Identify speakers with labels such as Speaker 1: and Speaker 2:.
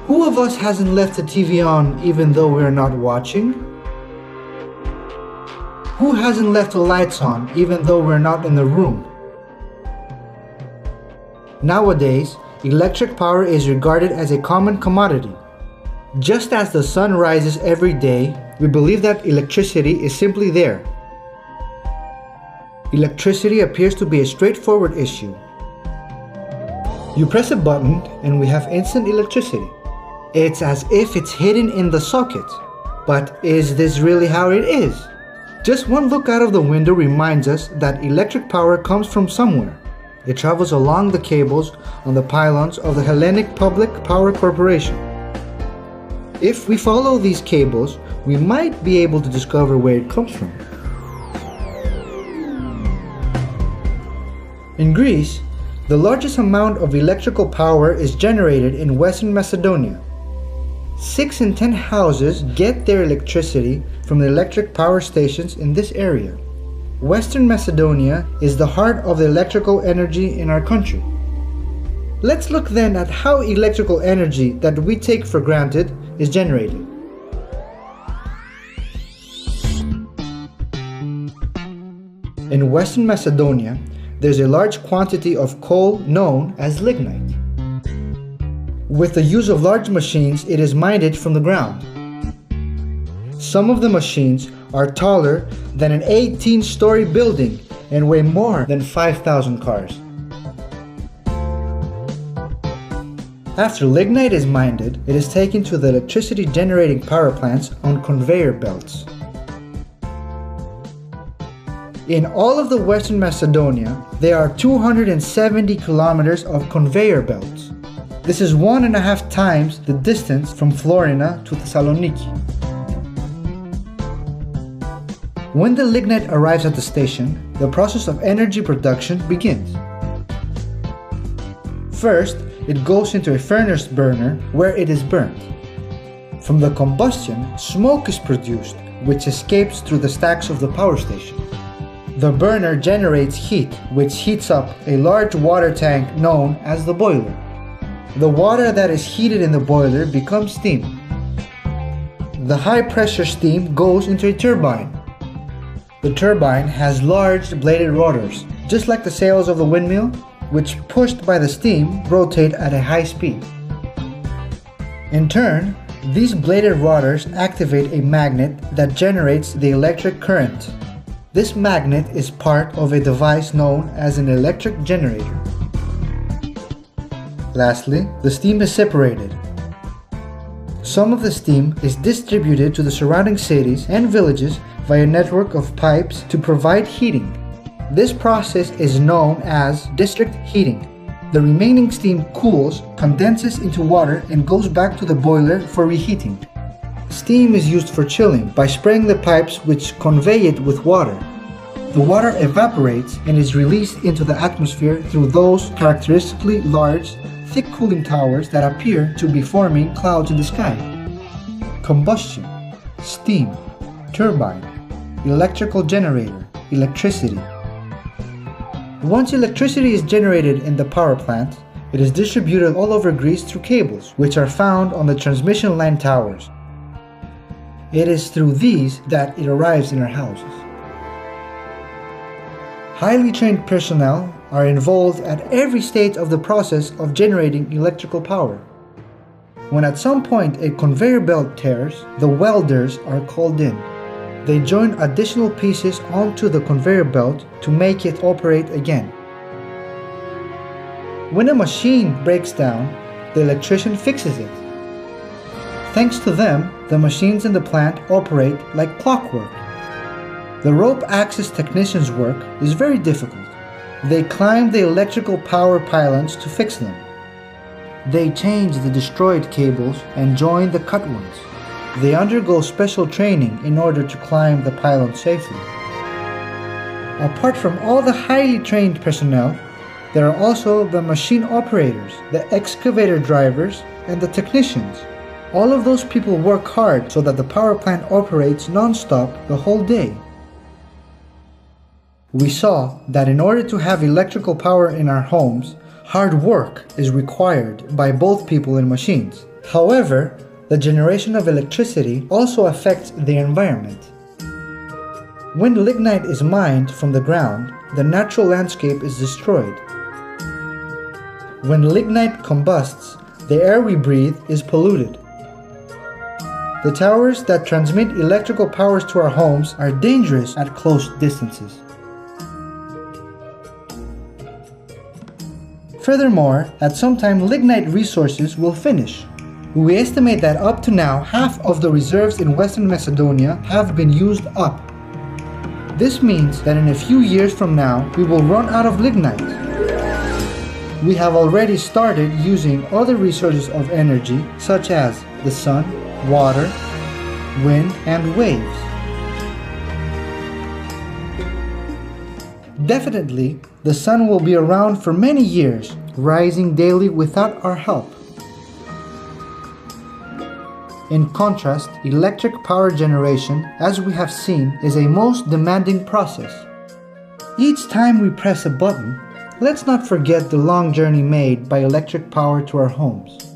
Speaker 1: Who of us hasn't left the TV on even though we're not watching? Who hasn't left the lights on even though we're not in the room? Nowadays, electric power is regarded as a common commodity. Just as the sun rises every day, we believe that electricity is simply there. Electricity appears to be a straightforward issue. You press a button and we have instant electricity. It's as if it's hidden in the socket. But is this really how it is? Just one look out of the window reminds us that electric power comes from somewhere. It travels along the cables on the pylons of the Hellenic Public Power Corporation. If we follow these cables, we might be able to discover where it comes from. In Greece, the largest amount of electrical power is generated in Western Macedonia. 6 in 10 houses get their electricity from the electric power stations in this area. Western Macedonia is the heart of the electrical energy in our country. Let's look then at how electrical energy that we take for granted is generated. In Western Macedonia, there's a large quantity of coal known as lignite. With the use of large machines, it is mined from the ground. Some of the machines are taller than an 18-story building and weigh more than 5,000 cars. After lignite is mined, it is taken to the electricity generating power plants on conveyor belts. In all of the Western Macedonia, there are 270 kilometers of conveyor belts. This is 1.5 times the distance from Florina to Thessaloniki. When the lignite arrives at the station, the process of energy production begins. First, it goes into a furnace burner where it is burnt. From the combustion, smoke is produced, which escapes through the stacks of the power station. The burner generates heat, which heats up a large water tank known as the boiler. The water that is heated in the boiler becomes steam. The high-pressure steam goes into a turbine. The turbine has large bladed rotors, just like the sails of the windmill, which, pushed by the steam, rotate at a high speed. In turn, these bladed rotors activate a magnet that generates the electric current. This magnet is part of a device known as an electric generator. Lastly, the steam is separated. Some of the steam is distributed to the surrounding cities and villages via a network of pipes to provide heating. This process is known as district heating. The remaining steam cools, condenses into water, and goes back to the boiler for reheating. Steam is used for chilling by spraying the pipes which convey it with water. The water evaporates and is released into the atmosphere through those characteristically large, thick cooling towers that appear to be forming clouds in the sky. Combustion, steam, turbine, electrical generator, electricity. Once electricity is generated in the power plant, it is distributed all over Greece through cables, which are found on the transmission line towers. It is through these that it arrives in our houses. Highly trained personnel are involved at every stage of the process of generating electrical power. When at some point a conveyor belt tears, the welders are called in. They join additional pieces onto the conveyor belt to make it operate again. When a machine breaks down, the electrician fixes it. Thanks to them, the machines in the plant operate like clockwork. The rope access technicians' work is very difficult. They climb the electrical power pylons to fix them. They change the destroyed cables and join the cut ones. They undergo special training in order to climb the pylon safely. Apart from all the highly trained personnel, there are also the machine operators, the excavator drivers, and the technicians. All of those people work hard so that the power plant operates non-stop the whole day. We saw that in order to have electrical power in our homes, hard work is required by both people and machines. However, the generation of electricity also affects the environment. When lignite is mined from the ground, the natural landscape is destroyed. When lignite combusts, the air we breathe is polluted. The towers that transmit electrical powers to our homes are dangerous at close distances. Furthermore, at some time lignite resources will finish. We estimate that up to now, half of the reserves in Western Macedonia have been used up. This means that in a few years from now, we will run out of lignite. We have already started using other resources of energy, such as the sun, water, wind, and waves. Definitely, the sun will be around for many years, rising daily without our help. In contrast, electric power generation, as we have seen, is a most demanding process. Each time we press a button, let's not forget the long journey made by electric power to our homes.